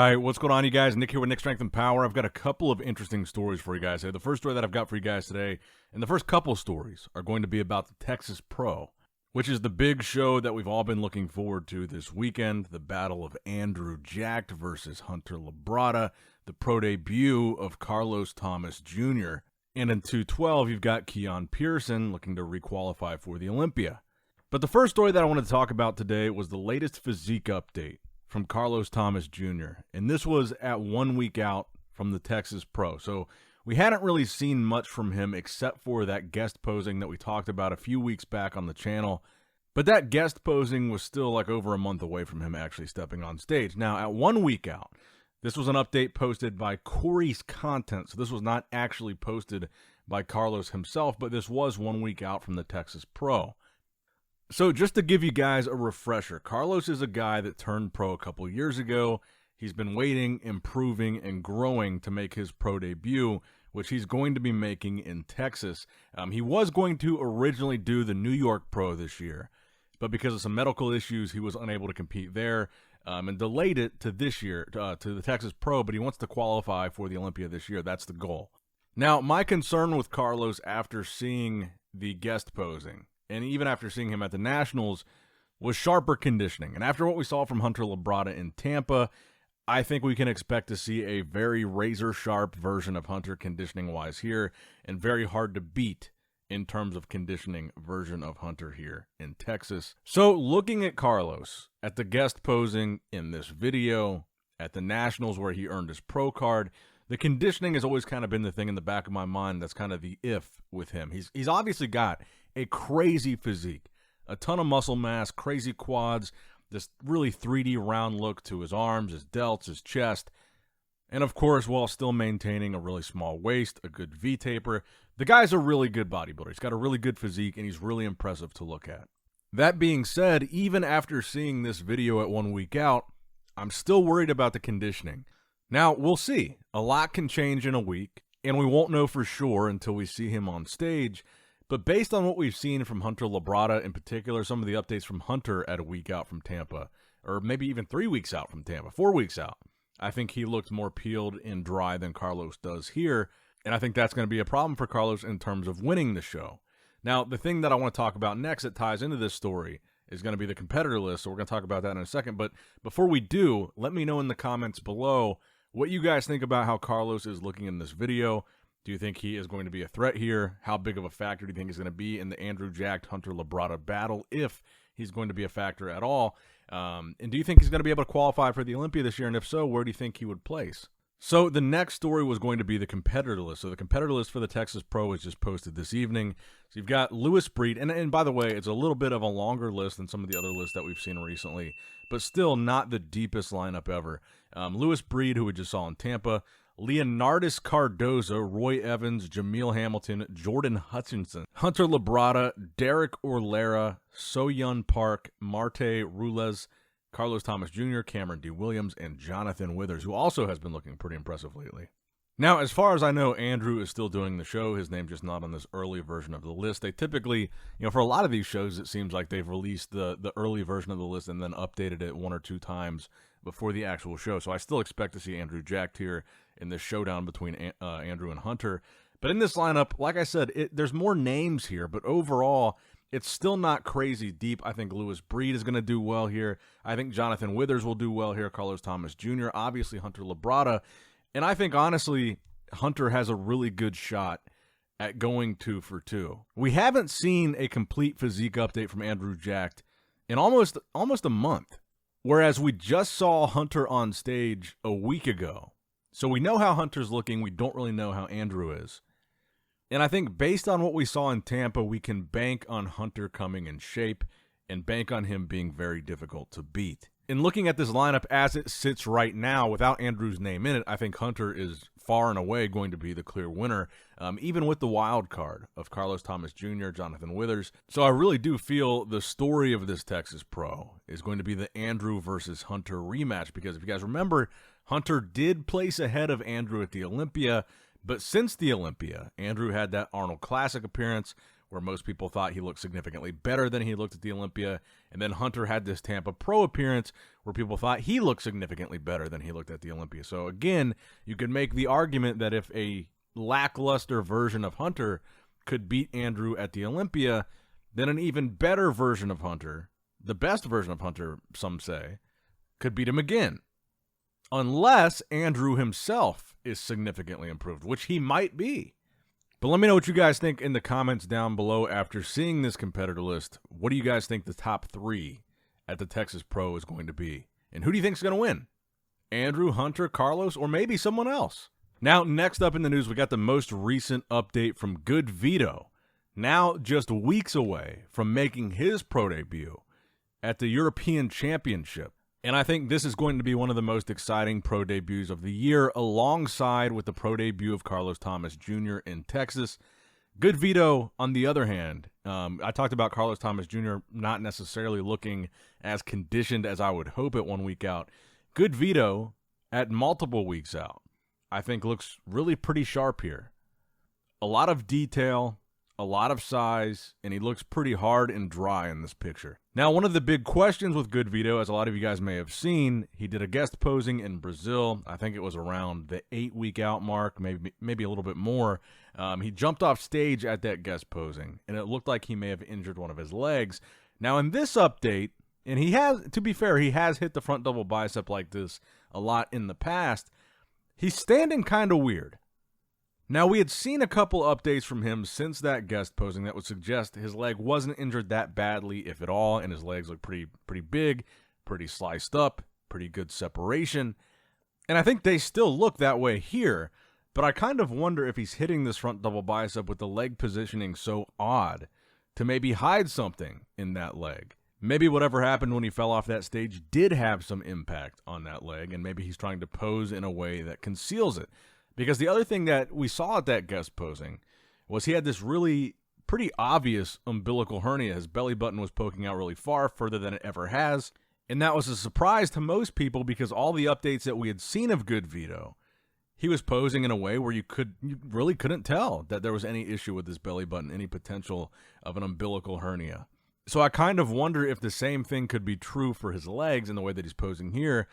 right, what's going on, you guys? Nick here with Nick Strength and Power. I've got a couple of interesting stories for you guys today. The first story that I've got for you guys today, and the first couple stories, are going to be about the Texas Pro, which is the big show that we've all been looking forward to this weekend, the battle of Andrew Jacked versus Hunter Labrada, the pro debut of Carlos Thomas Jr., and in 212, you've got Keon Pearson looking to requalify for the Olympia. But the first story that I wanted to talk about today was the latest physique update from Carlos Thomas Jr., and this was at 1 week out from the Texas Pro. So we hadn't really seen much from him except for that guest posing that we talked about a few weeks back on the channel. But that guest posing was still like over a month away from him actually stepping on stage. Now, at 1 week out, this was an update posted by Corey's Content. So this was not actually posted by Carlos himself, but this was 1 week out from the Texas Pro. So just to give you guys a refresher, Carlos is a guy that turned pro a couple years ago. He's been waiting, improving, and growing to make his pro debut, which he's going to be making in Texas. He was going to originally do the New York Pro this year, but because of some medical issues, he was unable to compete there and delayed it to this year, to the Texas Pro, but he wants to qualify for the Olympia this year. That's the goal. Now, my concern with Carlos after seeing the guest posing, and even after seeing him at the Nationals, was sharper conditioning. And after what we saw from Hunter Labrada in Tampa, I think we can expect to see a very razor-sharp version of Hunter conditioning-wise here, and very hard to beat in terms of conditioning version of Hunter here in Texas. So looking at Carlos, at the guest posing in this video, at the Nationals where he earned his pro card, the conditioning has always kind of been the thing in the back of my mind that's kind of the if with him. He's obviously got a crazy physique, a ton of muscle mass, crazy quads, this really 3D round look to his arms, his delts, his chest, and of course, while still maintaining a really small waist, a good V-taper, the guy's a really good bodybuilder. He's got a really good physique, and he's really impressive to look at. That being said, even after seeing this video at 1 week out, I'm still worried about the conditioning. Now, we'll see. A lot can change in a week, and we won't know for sure until we see him on stage. But based on what we've seen from Hunter Labrada in particular, some of the updates from Hunter at a week out from Tampa, or maybe even 3 weeks out from Tampa, 4 weeks out, I think he looked more peeled and dry than Carlos does here, and I think that's going to be a problem for Carlos in terms of winning the show. Now, the thing that I want to talk about next that ties into this story is going to be the competitor list, so we're going to talk about that in a second. But before we do, let me know in the comments below what you guys think about how Carlos is looking in this video. Do you think he is going to be a threat here? How big of a factor do you think he's going to be in the Andrew Jacked Hunter Labrada battle, if he's going to be a factor at all? And do you think he's going to be able to qualify for the Olympia this year? And if so, where do you think he would place? So the next story was going to be the competitor list. So the competitor list for the Texas Pro was just posted this evening. So you've got Lewis Breed, and by the way, it's a little bit of a longer list than some of the other lists that we've seen recently, but still not the deepest lineup ever. Lewis Breed, who we just saw in Tampa, Leonardus Cardozo, Roy Evans, Jameel Hamilton, Jordan Hutchinson, Hunter Labrada, Derek Orlera, So-Yun Park, Marte Rules, Carlos Thomas Jr., Cameron D. Williams, and Jonathan Withers, who also has been looking pretty impressive lately. Now, as far as I know, Andrew is still doing the show. His name's just not on this early version of the list. They typically, for a lot of these shows, it seems like they've released the early version of the list and then updated it 1 or 2 times before the actual show. So I still expect to see Andrew Jacked here in this showdown between Andrew and Hunter. But in this lineup, like I said, there's more names here, but overall, it's still not crazy deep. I think Lewis Breed is going to do well here. I think Jonathan Withers will do well here. Carlos Thomas Jr., obviously Hunter Labrada. And I think, honestly, Hunter has a really good shot at going 2 for 2. We haven't seen a complete physique update from Andrew Jacked in almost a month, whereas we just saw Hunter on stage a week ago. So we know how Hunter's looking. We don't really know how Andrew is. And I think based on what we saw in Tampa, we can bank on Hunter coming in shape and bank on him being very difficult to beat. In looking at this lineup as it sits right now, without Andrew's name in it, I think Hunter is far and away going to be the clear winner, even with the wild card of Carlos Thomas Jr., Jonathan Withers. So I really do feel the story of this Texas Pro is going to be the Andrew versus Hunter rematch, because if you guys remember, Hunter did place ahead of Andrew at the Olympia, but since the Olympia, Andrew had that Arnold Classic appearance where most people thought he looked significantly better than he looked at the Olympia. And then Hunter had this Tampa Pro appearance where people thought he looked significantly better than he looked at the Olympia. So again, you could make the argument that if a lackluster version of Hunter could beat Andrew at the Olympia, then an even better version of Hunter, the best version of Hunter, some say, could beat him again. Unless Andrew himself is significantly improved, which he might be. But let me know what you guys think in the comments down below after seeing this competitor list. What do you guys think the top 3 at the Texas Pro is going to be? And who do you think is going to win? Andrew, Hunter, Carlos, or maybe someone else? Now, next up in the news, we got the most recent update from GoodVito. Now just weeks away from making his pro debut at the European Championship. And I think this is going to be one of the most exciting pro debuts of the year, alongside with the pro debut of Carlos Thomas Jr. in Texas. GoodVito, on the other hand, I talked about Carlos Thomas Jr. not necessarily looking as conditioned as I would hope at 1 week out. GoodVito, at multiple weeks out, I think looks really pretty sharp here. A lot of detail, a lot of size, and he looks pretty hard and dry in this picture. Now, one of the big questions with GoodVito, as a lot of you guys may have seen, he did a guest posing in Brazil. I think it was around the 8-week out mark, maybe a little bit more. He jumped off stage at that guest posing, and it looked like he may have injured one of his legs. Now, in this update, and he has, to be fair, he has hit the front double bicep like this a lot in the past, he's standing kind of weird. Now, we had seen a couple updates from him since that guest posing that would suggest his leg wasn't injured that badly, if at all, and his legs look pretty big, pretty sliced up, pretty good separation. And I think they still look that way here, but I kind of wonder if he's hitting this front double bicep with the leg positioning so odd to maybe hide something in that leg. Maybe whatever happened when he fell off that stage did have some impact on that leg, and maybe he's trying to pose in a way that conceals it. Because the other thing that we saw at that guest posing was he had this really pretty obvious umbilical hernia. His belly button was poking out really far, further than it ever has. And that was a surprise to most people because all the updates that we had seen of GoodVito, he was posing in a way where you really couldn't tell that there was any issue with his belly button, any potential of an umbilical hernia. So I kind of wonder if the same thing could be true for his legs in the way that he's posing here.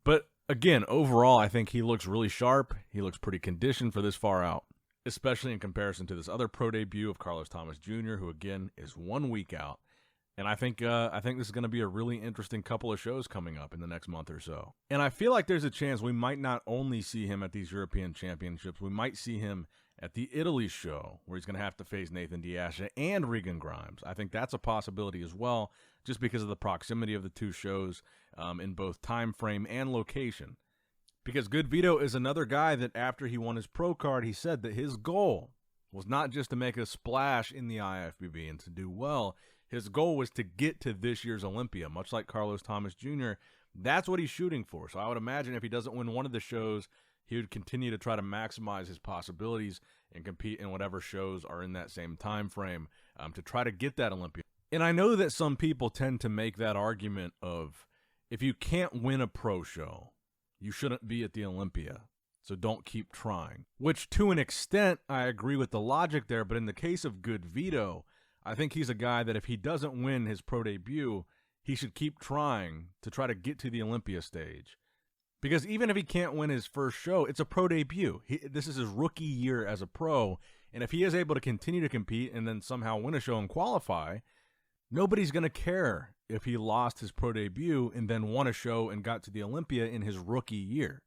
But again, overall, I think he looks really sharp. He looks pretty conditioned for this far out, especially in comparison to this other pro debut of Carlos Thomas Jr., who, again, is 1 week out. And I think this is going to be a really interesting couple of shows coming up in the next month or so. And I feel like there's a chance we might not only see him at these European Championships, we might see him at the Italy show, where he's going to have to face Nathan Diasha and Regan Grimes. I think that's a possibility as well, just because of the proximity of the two shows in both time frame and location. Because GoodVito is another guy that after he won his pro card, he said that his goal was not just to make a splash in the IFBB and to do well. His goal was to get to this year's Olympia, much like Carlos Thomas Jr. That's what he's shooting for. So I would imagine if he doesn't win one of the shows, he would continue to try to maximize his possibilities and compete in whatever shows are in that same time frame to try to get that Olympia. And I know that some people tend to make that argument of, if you can't win a pro show, you shouldn't be at the Olympia, so don't keep trying. Which, to an extent, I agree with the logic there, but in the case of GoodVito, I think he's a guy that if he doesn't win his pro debut, he should keep trying to try to get to the Olympia stage. Because even if he can't win his first show, it's a pro debut. This is his rookie year as a pro, and if he is able to continue to compete and then somehow win a show and qualify, nobody's going to care if he lost his pro debut and then won a show and got to the Olympia in his rookie year.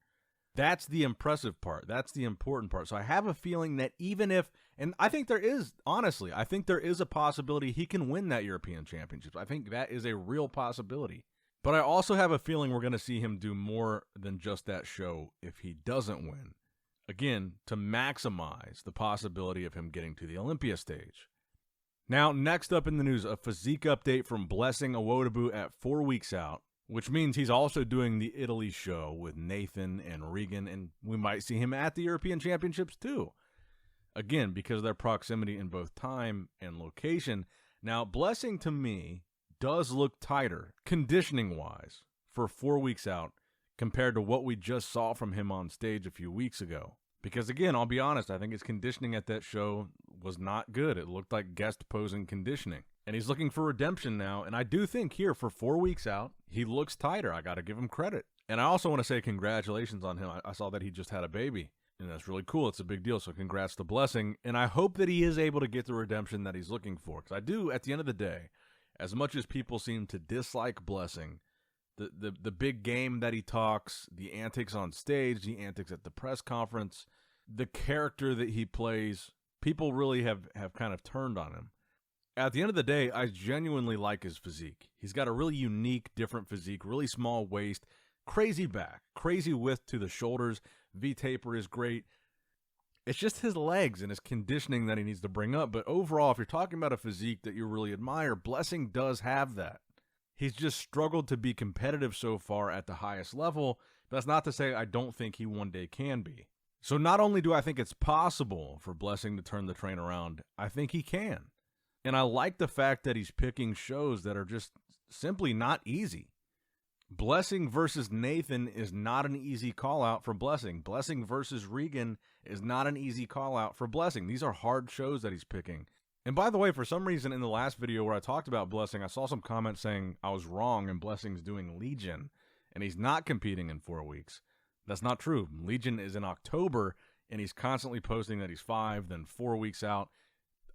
That's the impressive part. That's the important part. So I have a feeling that even if, and I think there is, honestly, I think there is a possibility he can win that European Championships. I think that is a real possibility. But I also have a feeling we're going to see him do more than just that show if he doesn't win. Again, to maximize the possibility of him getting to the Olympia stage. Now, next up in the news, a physique update from Blessing Awodibu at 4 weeks out, which means he's also doing the Italy show with Nathan and Regan, and we might see him at the European Championships too. Again, because of their proximity in both time and location. Now, Blessing, to me, does look tighter, conditioning-wise, for 4 weeks out compared to what we just saw from him on stage a few weeks ago. Because again, I'll be honest, I think his conditioning at that show was not good. It looked like guest posing conditioning. And he's looking for redemption now, and I do think here, for 4 weeks out, he looks tighter. I got to give him credit. And I also want to say congratulations on him. I saw that he just had a baby, and that's really cool. It's a big deal, so congrats to Blessing. And I hope that he is able to get the redemption that he's looking for. Because I do, at the end of the day, as much as people seem to dislike Blessing, the big game that he talks, the antics on stage, the antics at the press conference, the character that he plays, people really have kind of turned on him. At the end of the day, I genuinely like his physique. He's got a really unique, different physique, really small waist, crazy back, crazy width to the shoulders. V-taper is great. It's just his legs and his conditioning that he needs to bring up. But overall, if you're talking about a physique that you really admire, Blessing does have that. He's just struggled to be competitive so far at the highest level. That's not to say I don't think he one day can be. So not only do I think it's possible for Blessing to turn the train around, I think he can. And I like the fact that he's picking shows that are just simply not easy. Blessing versus Nathan is not an easy call-out for Blessing. Blessing versus Regan is not an easy call-out for Blessing. These are hard shows that he's picking. And by the way, for some reason in the last video where I talked about Blessing, I saw some comments saying I was wrong and Blessing's doing Legion, and he's not competing in 4 weeks. That's not true. Legion is in October, and he's constantly posting that he's 5, then 4 weeks out.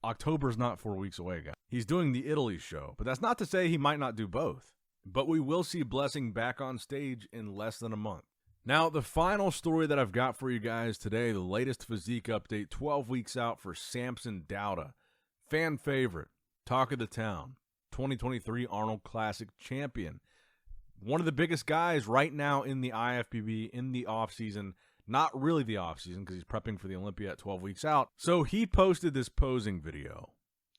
October's not 4 weeks away, guys. He's doing the Italy show, but that's not to say he might not do both. But we will see Blessing back on stage in less than a month. Now, the final story that I've got for you guys today, the latest physique update, 12 weeks out for Samson Dauda. Fan favorite, talk of the town, 2023 Arnold Classic champion. One of the biggest guys right now in the IFBB in the offseason. Not really the offseason because he's prepping for the Olympia at 12 weeks out. So he posted this posing video.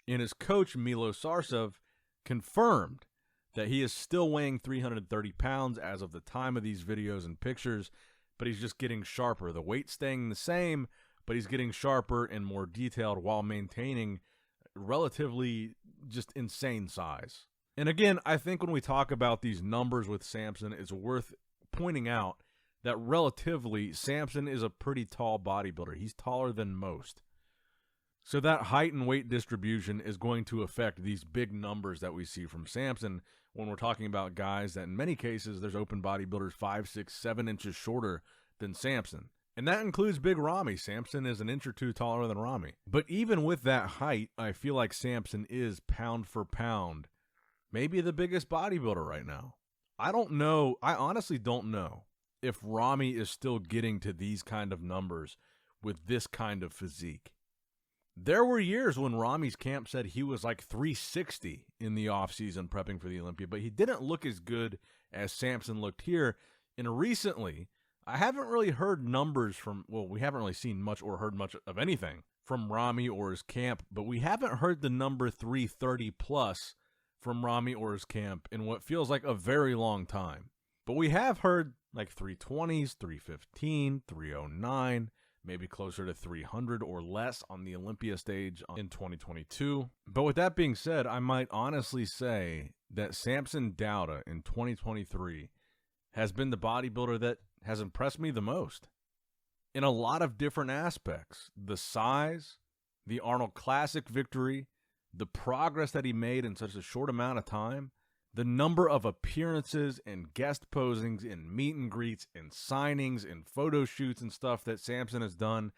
And his coach, Milo Sarcev, confirmed that he is still weighing 330 pounds as of the time of these videos and pictures, but he's just getting sharper. The weight's staying the same, but he's getting sharper and more detailed while maintaining relatively just insane size. And again, I think when we talk about these numbers with Samson, it's worth pointing out that relatively, Samson is a pretty tall bodybuilder. He's taller than most. So that height and weight distribution is going to affect these big numbers that we see from Samson when we're talking about guys that in many cases, there's open bodybuilders 5, 6, 7 inches shorter than Samson. And that includes Big Ramy. Samson is an inch or two taller than Ramy. But even with that height, I feel like Samson is pound for pound maybe the biggest bodybuilder right now. I don't know. I honestly don't know if Ramy is still getting to these kind of numbers with this kind of physique. There were years when Ramy's camp said he was like 360 in the offseason prepping for the Olympia, but he didn't look as good as Samson looked here. And recently, I haven't really heard numbers from, well, we haven't really seen much or heard much of anything from Ramy or his camp, but we haven't heard the number 330 plus from Ramy or his camp in what feels like a very long time. But we have heard like 320s, 315, 309, maybe closer to 300 or less on the Olympia stage in 2022. But with that being said, I might honestly say that Samson Dauda in 2023 has been the bodybuilder that has impressed me the most in a lot of different aspects. The size, the Arnold Classic victory, the progress that he made in such a short amount of time, the number of appearances and guest posings and meet and greets and signings and photo shoots and stuff that Samson has done.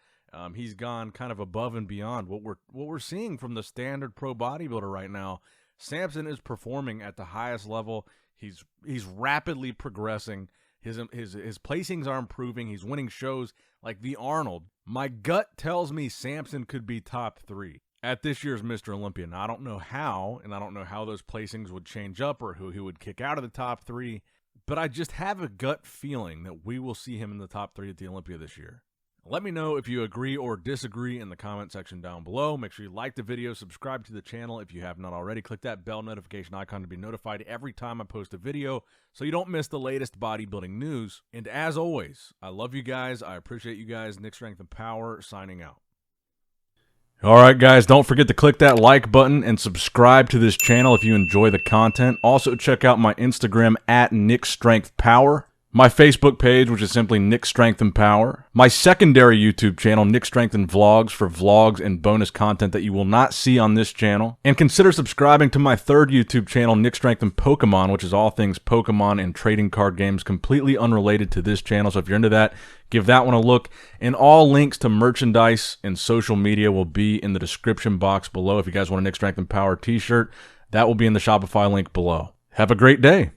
He's gone kind of above and beyond what we're seeing from the standard pro bodybuilder right now. Samson is performing at the highest level. He's rapidly progressing. His placings are improving. He's winning shows like the Arnold. My gut tells me Samson could be top 3 at this year's Mr. Olympia. Now, I don't know how, and I don't know how those placings would change up or who he would kick out of the top 3, but I just have a gut feeling that we will see him in the top 3 at the Olympia this year. Let me know if you agree or disagree in the comment section down below. Make sure you like the video, subscribe to the channel if you have not already. Click that bell notification icon to be notified every time I post a video so you don't miss the latest bodybuilding news. And as always, I love you guys. I appreciate you guys. Nick Strength and Power signing out. All right, guys, don't forget to click that like button and subscribe to this channel if you enjoy the content. Also, check out my Instagram at NickStrengthPower. my Facebook page, which is simply Nick Strength and Power, my secondary YouTube channel, Nick Strength and Vlogs, for vlogs and bonus content that you will not see on this channel, and consider subscribing to my third YouTube channel, Nick Strength and Pokemon, which is all things Pokemon and trading card games, completely unrelated to this channel. So if you're into that, give that one a look. And all links to merchandise and social media will be in the description box below. If you guys want a Nick Strength and Power t-shirt, that will be in the Shopify link below. Have a great day.